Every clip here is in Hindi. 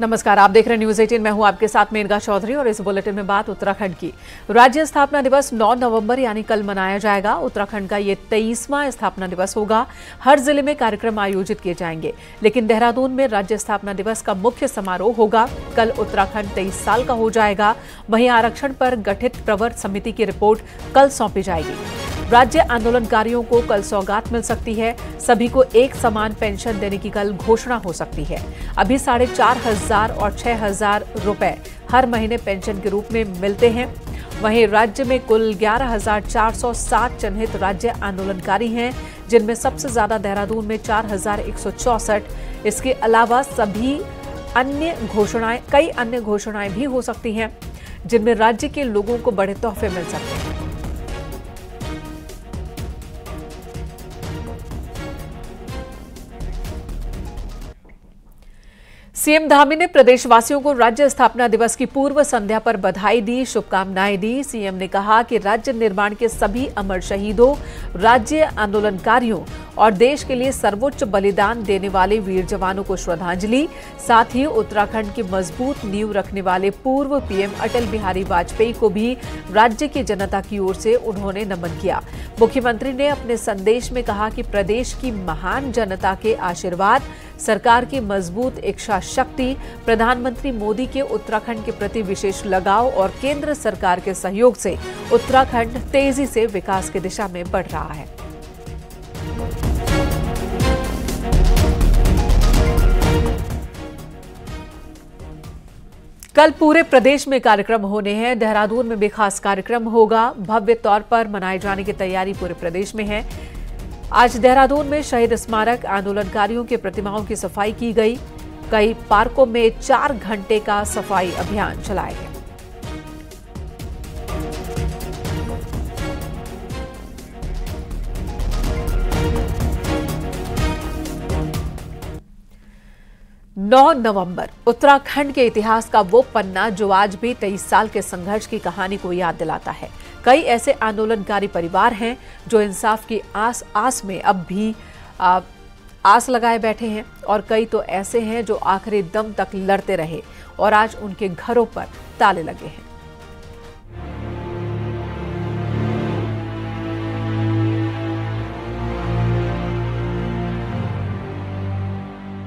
नमस्कार, आप देख रहे हैं न्यूज 18। मैं हूं आपके साथ मेनका चौधरी और इस बुलेटिन में बात उत्तराखंड की। राज्य स्थापना दिवस 9 नवंबर यानी कल मनाया जाएगा। उत्तराखंड का ये 23वां स्थापना दिवस होगा। हर जिले में कार्यक्रम आयोजित किए जाएंगे, लेकिन देहरादून में राज्य स्थापना दिवस का मुख्य समारोह होगा। कल उत्तराखंड 23 साल का हो जाएगा। वहीं आरक्षण पर गठित प्रवर समिति की रिपोर्ट कल सौंपी जाएगी। राज्य आंदोलनकारियों को कल सौगात मिल सकती है। सभी को एक समान पेंशन देने की कल घोषणा हो सकती है। अभी 4,500 और 6,000 रुपए हर महीने पेंशन के रूप में मिलते हैं। वहीं राज्य में कुल 11,407 चिन्हित राज्य आंदोलनकारी हैं, जिनमें सबसे ज्यादा देहरादून में 4,164। इसके अलावा कई अन्य घोषणाएं भी हो सकती हैं, जिनमें राज्य के लोगों को बड़े तोहफे मिल सकते हैं। सीएम धामी ने प्रदेशवासियों को राज्य स्थापना दिवस की पूर्व संध्या पर बधाई दी, शुभकामनाएं दी। सीएम ने कहा कि राज्य निर्माण के सभी अमर शहीदों, राज्य आंदोलनकारियों और देश के लिए सर्वोच्च बलिदान देने वाले वीर जवानों को श्रद्धांजलि। साथ ही उत्तराखंड की मजबूत नींव रखने वाले पूर्व पीएम अटल बिहारी वाजपेयी को भी राज्य की जनता की ओर से उन्होंने नमन किया। मुख्यमंत्री ने अपने संदेश में कहा कि प्रदेश की महान जनता के आशीर्वाद, सरकार की मजबूत इच्छा शक्ति, प्रधानमंत्री मोदी के उत्तराखंड के प्रति विशेष लगाव और केंद्र सरकार के सहयोग से उत्तराखंड तेजी से विकास की दिशा में बढ़ रहा है। कल पूरे प्रदेश में कार्यक्रम होने हैं। देहरादून में भी खास कार्यक्रम होगा। भव्य तौर पर मनाए जाने की तैयारी पूरे प्रदेश में है। आज देहरादून में शहीद स्मारक, आंदोलनकारियों की प्रतिमाओं की सफाई की गई। कई पार्कों में 4 घंटे का सफाई अभियान चलाया गया। नौ नवंबर उत्तराखंड के इतिहास का वो पन्ना जो आज भी 23 साल के संघर्ष की कहानी को याद दिलाता है। कई ऐसे आंदोलनकारी परिवार हैं जो इंसाफ की आस में अब भी आस लगाए बैठे हैं, और कई तो ऐसे हैं जो आखिरी दम तक लड़ते रहे और आज उनके घरों पर ताले लगे हैं।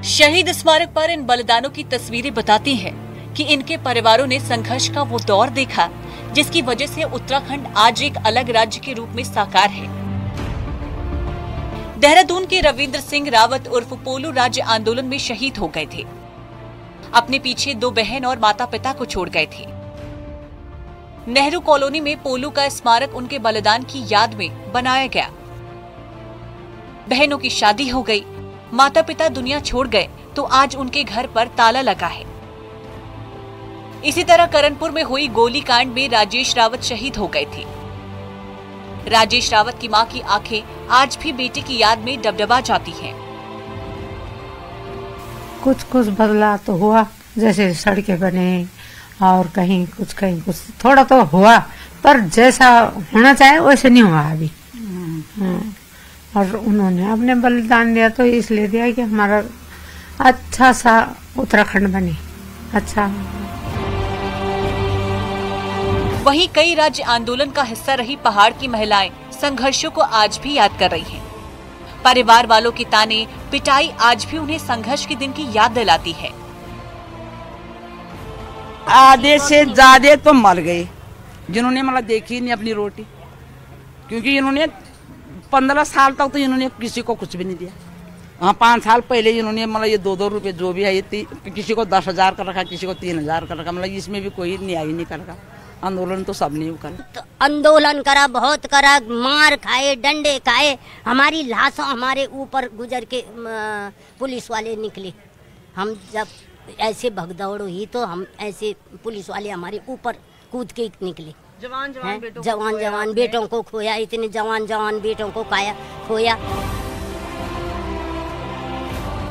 शहीद स्मारक पर इन बलिदानों की तस्वीरें बताती हैं कि इनके परिवारों ने संघर्ष का वो दौर देखा जिसकी वजह से उत्तराखंड आज एक अलग राज्य के रूप में साकार है। देहरादून के रविंद्र सिंह रावत उर्फ पोलू राज्य आंदोलन में शहीद हो गए थे। अपने पीछे 2 बहन और माता पिता को छोड़ गए थे। नेहरू कॉलोनी में पोलू का स्मारक उनके बलिदान की याद में बनाया गया। बहनों की शादी हो गई, माता पिता दुनिया छोड़ गए तो आज उनके घर पर ताला लगा है। इसी तरह करणपुर में हुई गोलीकांड में राजेश रावत शहीद हो गए थे। राजेश रावत की मां की आंखें आज भी बेटे की याद में डबडबा जाती हैं। कुछ बदला तो हुआ, जैसे सड़कें बने और कहीं कुछ थोड़ा तो हुआ, पर जैसा होना चाहे वैसे नहीं हुआ अभी। और उन्होंने अपने बलिदान दिया तो इसलिए दिया कि हमारा अच्छा सा उत्तराखंड बने। अच्छा। वहीं कई राज्य आंदोलन का हिस्सा रही पहाड़ की महिलाएं संघर्षों को आज भी याद कर रही हैं। परिवार वालों की ताने, पिटाई आज भी उन्हें संघर्ष के दिन की याद दिलाती है। आधे से ज्यादा तो मर गए जिन्होंने मतलब देखी नहीं अपनी रोटी, क्योंकि इन्होंने 15 साल तक तो इन्होंने किसी को कुछ भी नहीं दिया। हाँ, 5 साल पहले इन्होंने मतलब ये 2-2 रुपए जो भी है, ये किसी को 10,000 कर रखा, किसी को 3,000 कर रखा। मतलब इसमें भी कोई न्याय नहीं कर रहा। आंदोलन तो सब नहीं करा। तो आंदोलन करा, बहुत करा, मार खाए, डंडे खाए, हमारी लाशों हमारे ऊपर गुजर के पुलिस वाले निकले। हम जब ऐसे भगदौड़ हुई तो हम ऐसे पुलिस वाले हमारे ऊपर कूद के निकले। जवान बेटों को खोया, इतने जवान बेटों को खोया।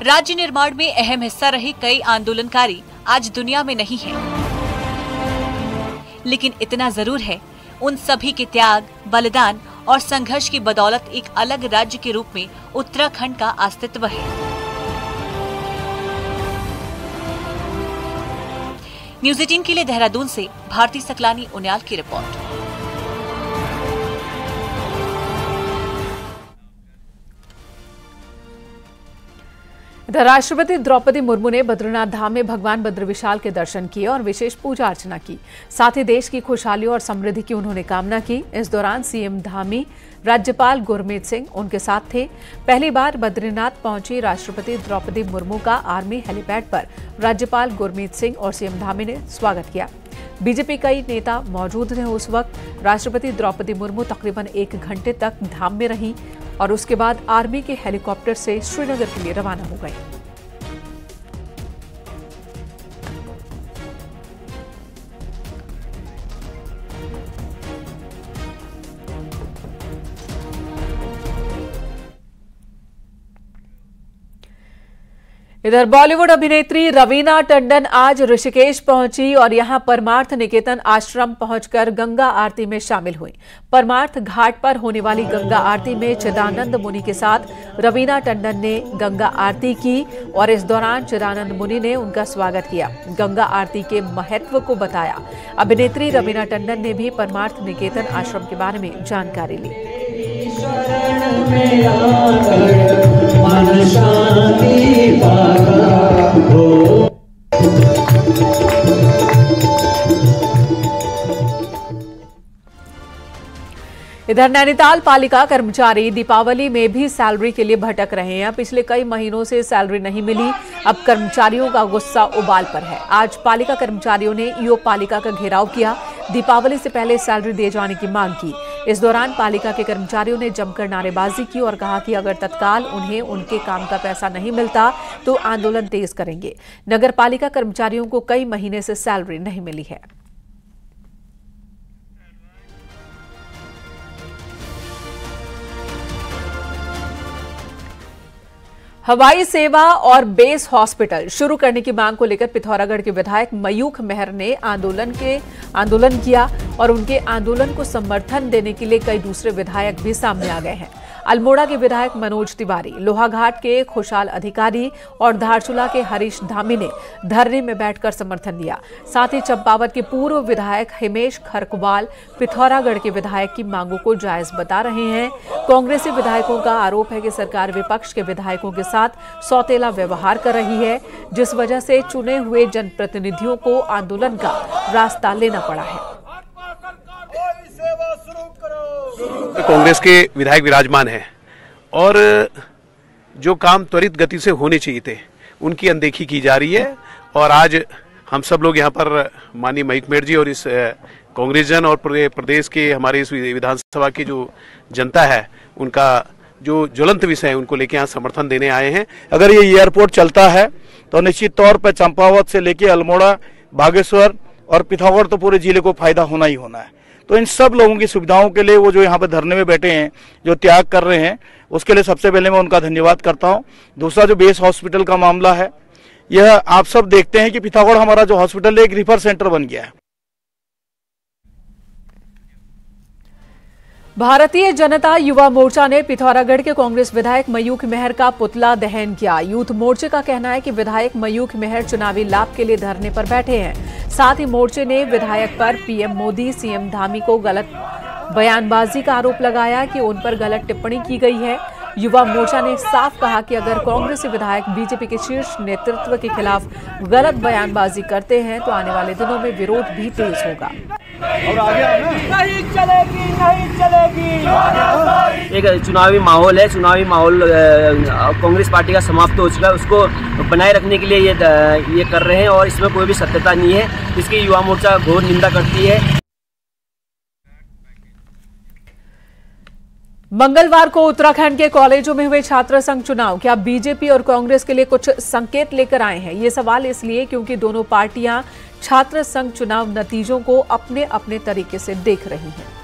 राज्य निर्माण में अहम हिस्सा रहे कई आंदोलनकारी आज दुनिया में नहीं हैं। लेकिन इतना जरूर है, उन सभी के त्याग, बलिदान और संघर्ष की बदौलत एक अलग राज्य के रूप में उत्तराखंड का अस्तित्व है। न्यूज़ 18 के लिए देहरादून से भारती सकलानी उनियाल की रिपोर्ट। इधर राष्ट्रपति द्रौपदी मुर्मू ने बद्रीनाथ धाम में भगवान बद्र विशाल के दर्शन किए और विशेष पूजा अर्चना की। साथ ही देश की खुशहाली और समृद्धि की उन्होंने कामना की। इस दौरान सीएम धामी, राज्यपाल गुरमीत सिंह उनके साथ थे। पहली बार बद्रीनाथ पहुंची राष्ट्रपति द्रौपदी मुर्मू का आर्मी हेलीपैड पर राज्यपाल गुरमीत सिंह और सीएम धामी ने स्वागत किया। बीजेपी कई नेता मौजूद थे। उस वक्त राष्ट्रपति द्रौपदी मुर्मू तकरीबन 1 घंटे तक धाम में रही और उसके बाद आर्मी के हेलीकॉप्टर से श्रीनगर के लिए रवाना हो गए। इधर बॉलीवुड अभिनेत्री रवीना टंडन आज ऋषिकेश पहुंची और यहां परमार्थ निकेतन आश्रम पहुंचकर गंगा आरती में शामिल हुई। परमार्थ घाट पर होने वाली गंगा आरती में चिदानंद मुनि के साथ रवीना टंडन ने गंगा आरती की और इस दौरान चिदानंद मुनि ने उनका स्वागत किया, गंगा आरती के महत्व को बताया। अभिनेत्री रवीना टंडन ने भी परमार्थ निकेतन आश्रम के बारे में जानकारी ली। इधर नैनीताल पालिका कर्मचारी दीपावली में भी सैलरी के लिए भटक रहे हैं। पिछले कई महीनों से सैलरी नहीं मिली, अब कर्मचारियों का गुस्सा उबाल पर है। आज पालिका कर्मचारियों ने ईओ पालिका का घेराव किया, दीपावली से पहले सैलरी दिए जाने की मांग की। इस दौरान पालिका के कर्मचारियों ने जमकर नारेबाजी की और कहा कि अगर तत्काल उन्हें उनके काम का पैसा नहीं मिलता तो आंदोलन तेज करेंगे। नगर पालिका कर्मचारियों को कई महीने से सैलरी नहीं मिली है। हवाई सेवा और बेस हॉस्पिटल शुरू करने की मांग को लेकर पिथौरागढ़ के विधायक मयूख मेहर ने आंदोलन किया और उनके आंदोलन को समर्थन देने के लिए कई दूसरे विधायक भी सामने आ गए हैं। अल्मोड़ा के विधायक मनोज तिवारी, लोहाघाट के खुशहाल अधिकारी और धारचूला के हरीश धामी ने धरने में बैठकर समर्थन दिया। साथ ही चंपावत के पूर्व विधायक हिमेश खरकवाल पिथौरागढ़ के विधायक की मांगों को जायज बता रहे हैं। कांग्रेसी विधायकों का आरोप है कि सरकार विपक्ष के विधायकों के साथ सौतेला व्यवहार कर रही है, जिस वजह से चुने हुए जनप्रतिनिधियों को आंदोलन का रास्ता लेना पड़ा है। कांग्रेस के विधायक विराजमान हैं और जो काम त्वरित गति से होने चाहिए थे उनकी अनदेखी की जा रही है। और आज हम सब लोग यहाँ पर माननीय मयूख मेहर जी और इस कांग्रेस जन और प्रदेश के हमारे इस विधानसभा की जो जनता है उनका जो ज्वलंत विषय है उनको लेके यहाँ समर्थन देने आए हैं। अगर ये एयरपोर्ट चलता है तो निश्चित तौर पर चंपावत से लेके अल्मोड़ा, बागेश्वर और पिथौरागढ़ तो पूरे जिले को फायदा होना ही होना है। तो इन सब लोगों की सुविधाओं के लिए वो जो यहाँ पर धरने में बैठे हैं, जो त्याग कर रहे हैं, उसके लिए सबसे पहले मैं उनका धन्यवाद करता हूँ। दूसरा जो बेस हॉस्पिटल का मामला है, यह आप सब देखते हैं कि पिथौरागढ़ हमारा जो हॉस्पिटल है एक रिफर सेंटर बन गया है। भारतीय जनता युवा मोर्चा ने पिथौरागढ़ के कांग्रेस विधायक मयूख मेहर का पुतला दहन किया। यूथ मोर्चे का कहना है कि विधायक मयूख मेहर चुनावी लाभ के लिए धरने पर बैठे हैं। साथ ही मोर्चे ने विधायक पर पीएम मोदी, सीएम धामी को गलत बयानबाजी का आरोप लगाया कि उन पर गलत टिप्पणी की गई है। युवा मोर्चा ने साफ कहा कि अगर कांग्रेसी विधायक बीजेपी के शीर्ष नेतृत्व के खिलाफ गलत बयानबाजी करते हैं तो आने वाले दिनों में विरोध भी तेज होगा। नहीं चलेगी, नहीं चलेगी। एक चुनावी माहौल है, चुनावी माहौल कांग्रेस पार्टी का समाप्त हो चुका है, उसको बनाए रखने के लिए ये कर रहे हैं और इसमें कोई भी सत्यता नहीं है। इसकी युवा मोर्चा घोर निंदा करती है। मंगलवार को उत्तराखंड के कॉलेजों में हुए छात्र संघ चुनाव क्या बीजेपी और कांग्रेस के लिए कुछ संकेत लेकर आए हैं? ये सवाल इसलिए क्योंकि दोनों पार्टियां छात्र संघ चुनाव नतीजों को अपने अपने तरीके से देख रही हैं।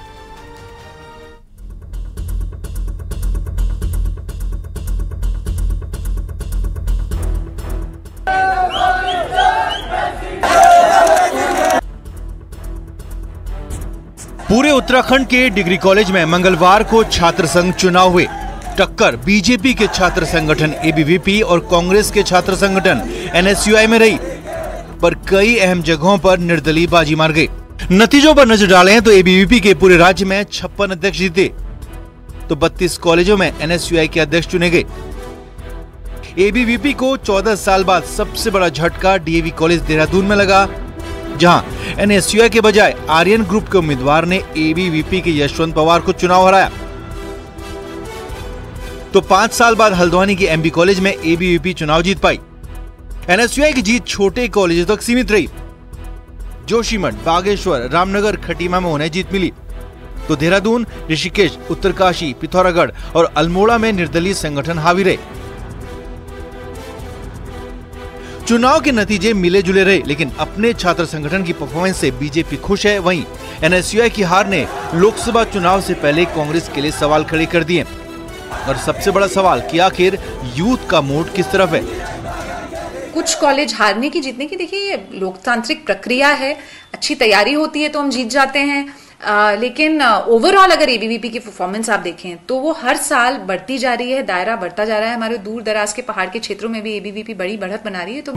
पूरे उत्तराखंड के डिग्री कॉलेज में मंगलवार को छात्र संघ चुनाव हुए। टक्कर बीजेपी के छात्र संगठन एबीवीपी और कांग्रेस के छात्र संगठन एनएसयूआई में रही। पर कई अहम जगहों पर निर्दलीय बाजी मार गए। नतीजों पर नजर डालें तो एबीवीपी के पूरे राज्य में 56 अध्यक्ष जीते, तो 32 कॉलेजों में एनएसयूआई के अध्यक्ष चुने गए। एबीवीपी को 14 साल बाद सबसे बड़ा झटका डीएवी कॉलेज देहरादून में लगा, जहां एनएसयूआई के बजाय आर्यन ग्रुप के उम्मीदवार ने एबीवीपी के यशवंत पवार को चुनाव हराया। तो 5 साल बाद हल्द्वानी के एमबी कॉलेज में एबीवीपी चुनाव जीत पाई। एनएसयूआई की जीत छोटे कॉलेजों तक सीमित रही। जोशीमठ, बागेश्वर, रामनगर, खटीमा में उन्हें जीत मिली, तो देहरादून, ऋषिकेश, उत्तरकाशी, पिथौरागढ़ और अल्मोड़ा में निर्दलीय संगठन हावी रहे। चुनाव के नतीजे मिले जुले रहे, लेकिन अपने छात्र संगठन की परफॉर्मेंस से बीजेपी खुश है। वहीं एनएसयूआई की हार ने लोकसभा चुनाव से पहले कांग्रेस के लिए सवाल खड़े कर दिए। और सबसे बड़ा सवाल कि आखिर यूथ का मूड किस तरफ है। कुछ कॉलेज हारने की, जीतने की, देखिए ये लोकतांत्रिक प्रक्रिया है, अच्छी तैयारी होती है तो हम जीत जाते हैं। लेकिन ओवरऑल अगर एबीवीपी की परफॉर्मेंस आप देखें तो वो हर साल बढ़ती जा रही है, दायरा बढ़ता जा रहा है। हमारे दूर दराज के पहाड़ के क्षेत्रों में भी एबीवीपी बड़ी बढ़त बना रही है। तो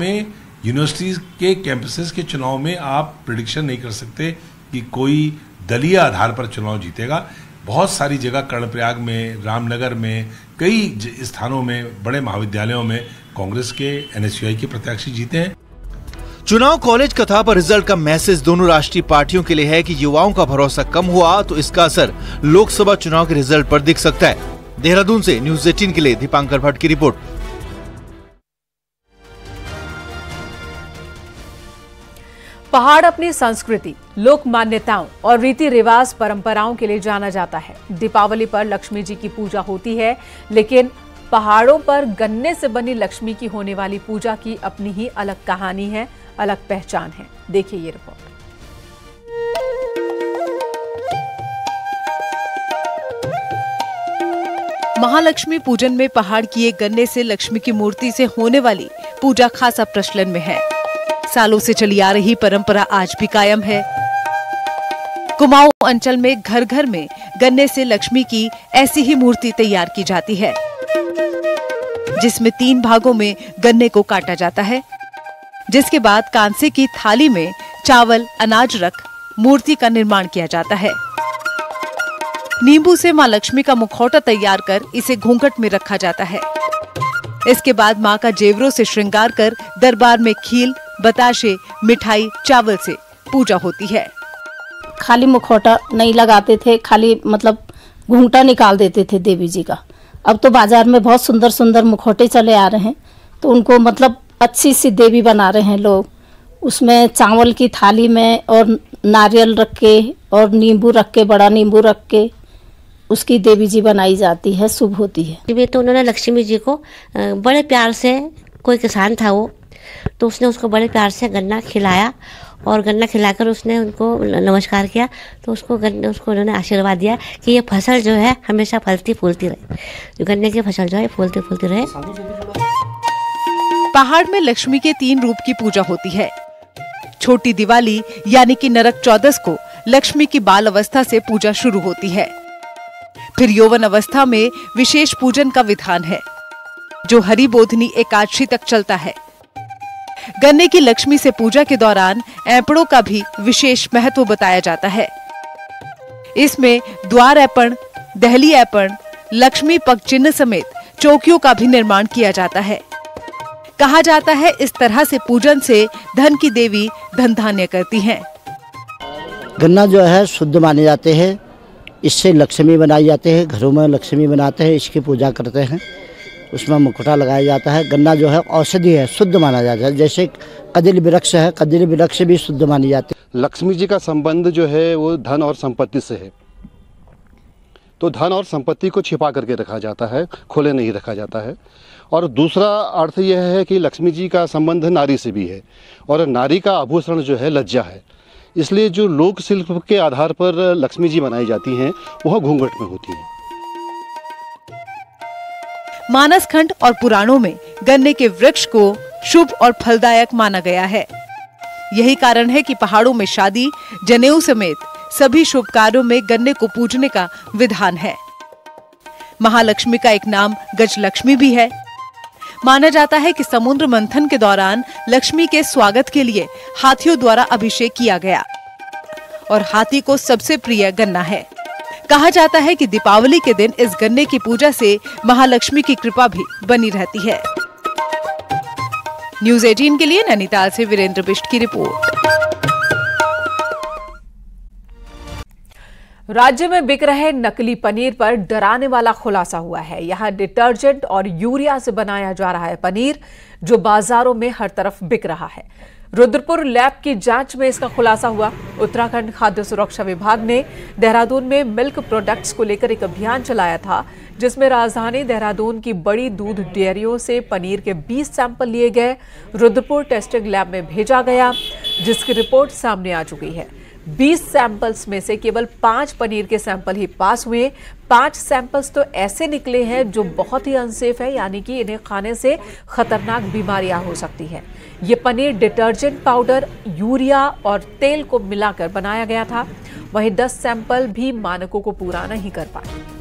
यूनिवर्सिटीज के कैंपसेस के चुनाव में आप प्रेडिक्शन नहीं कर सकते कि कोई दलीय आधार पर चुनाव जीतेगा। बहुत सारी जगह कर्णप्रयाग में, रामनगर में, कई स्थानों में, बड़े महाविद्यालयों में कांग्रेस के एनएसयूआई के प्रत्याशी जीते हैं। चुनाव कॉलेज कथा पर रिजल्ट का मैसेज दोनों राष्ट्रीय पार्टियों के लिए है कि युवाओं का भरोसा कम हुआ तो इसका असर लोकसभा चुनाव के रिजल्ट पर दिख सकता है। देहरादून से न्यूज़ 18 के लिए दीपांकर भट्ट की रिपोर्ट। पहाड़ अपनी संस्कृति, लोक मान्यताओं और रीति रिवाज परंपराओं के लिए जाना जाता है। दीपावली पर लक्ष्मी जी की पूजा होती है, लेकिन पहाड़ों पर गन्ने से बनी लक्ष्मी की होने वाली पूजा की अपनी ही अलग कहानी है, अलग पहचान है। देखिए ये रिपोर्ट। महालक्ष्मी पूजन में पहाड़ की एक गन्ने से लक्ष्मी की मूर्ति से होने वाली पूजा खासा प्रचलन में है। सालों से चली आ रही परंपरा आज भी कायम है। कुमाऊं अंचल में घर घर में गन्ने से लक्ष्मी की ऐसी ही मूर्ति तैयार की जाती है, जिसमें 3 भागों में गन्ने को काटा जाता है, जिसके बाद कांसे की थाली में चावल, अनाज रख मूर्ति का निर्माण किया जाता है। नींबू से मां लक्ष्मी का मुखौटा तैयार कर इसे घूंघट में रखा जाता है। इसके बाद मां का जेवरों से श्रृंगार कर दरबार में खील, बताशे, मिठाई, चावल से पूजा होती है। खाली मुखौटा नहीं लगाते थे, खाली मतलब घूंघटा निकाल देते थे देवी जी का। अब तो बाजार में बहुत सुंदर सुंदर मुखौटे चले आ रहे हैं, तो उनको मतलब अच्छी सी देवी बना रहे हैं लोग। उसमें चावल की थाली में और नारियल रख के और नींबू रख के, बड़ा नींबू रख के उसकी देवी जी बनाई जाती है, शुभ होती है। तो उन्होंने लक्ष्मी जी को बड़े प्यार से, कोई किसान था वो, तो उसने उसको बड़े प्यार से गन्ना खिलाया और गन्ना खिलाकर उसने उनको नमस्कार किया, तो उसको उन्होंने आशीर्वाद दिया कि ये फसल जो है हमेशा फलती फूलती रहे, जो गन्ने की फसल जो है फूलती फूलती रहे। पहाड़ में लक्ष्मी के 3 रूप की पूजा होती है। छोटी दिवाली यानी कि नरक चौदस को लक्ष्मी की बाल अवस्था से पूजा शुरू होती है। फिर यौवन अवस्था में विशेष पूजन का विधान है, जो हरि बोधनी एकादशी तक चलता है। गन्ने की लक्ष्मी से पूजा के दौरान ऐपड़ों का भी विशेष महत्व बताया जाता है। इसमें द्वार ऐपण, दहली ऐपण, लक्ष्मी पग चिन्ह समेत चौकियों का भी निर्माण किया जाता है। कहा जाता है इस तरह से पूजन से धन की देवी धन धान्य करती हैं। गन्ना जो है शुद्ध माने जाते हैं, इससे लक्ष्मी बनाई जाते हैं, घरों में लक्ष्मी बनाते हैं, इसकी पूजा करते हैं, उसमें मुकुटा लगाया जाता है। गन्ना जो है औषधि है, शुद्ध माना जाता है। जैसे कदिल वृक्ष है, कदिल वृक्ष भी शुद्ध मानी जाती है। लक्ष्मी जी का संबंध जो है वो धन और संपत्ति से है, तो धन और संपत्ति को छिपा करके रखा जाता है, खोले नहीं रखा जाता है। और दूसरा अर्थ यह है कि लक्ष्मी जी का संबंध नारी से भी है, और नारी का आभूषण जो है लज्जा है, इसलिए जो लोक शिल्प के आधार पर लक्ष्मी जी बनाई जाती हैं वह घूंघट में होती हैं। मानस खंड और पुराणों में गन्ने के वृक्ष को शुभ और फलदायक माना गया है। यही कारण है कि पहाड़ों में शादी, जनेऊ समेत सभी शुभ कार्यों में गन्ने को पूजने का विधान है। महालक्ष्मी का एक नाम गजलक्ष्मी भी है। माना जाता है कि समुद्र मंथन के दौरान लक्ष्मी के स्वागत के लिए हाथियों द्वारा अभिषेक किया गया और हाथी को सबसे प्रिय गन्ना है। कहा जाता है कि दीपावली के दिन इस गन्ने की पूजा से महालक्ष्मी की कृपा भी बनी रहती है। न्यूज़ 18 के लिए नैनीताल से वीरेंद्र बिष्ट की रिपोर्ट। राज्य में बिक रहे नकली पनीर पर डराने वाला खुलासा हुआ है। यहां डिटर्जेंट और यूरिया से बनाया जा रहा है पनीर, जो बाजारों में हर तरफ बिक रहा है। रुद्रपुर लैब की जांच में इसका खुलासा हुआ। उत्तराखंड खाद्य सुरक्षा विभाग ने देहरादून में मिल्क प्रोडक्ट्स को लेकर एक अभियान चलाया था, जिसमें राजधानी देहरादून की बड़ी दूध डेयरियों से पनीर के 20 सैंपल लिए गए, रुद्रपुर टेस्टिंग लैब में भेजा गया, जिसकी रिपोर्ट सामने आ चुकी है। 20 सैंपल्स में से केवल 5 पनीर के सैंपल ही पास हुए। 5 सैंपल्स तो ऐसे निकले हैं जो बहुत ही अनसेफ है, यानी कि इन्हें खाने से खतरनाक बीमारियां हो सकती हैं। ये पनीर डिटर्जेंट पाउडर, यूरिया और तेल को मिलाकर बनाया गया था। वहीं 10 सैंपल भी मानकों को पूरा नहीं कर पाए।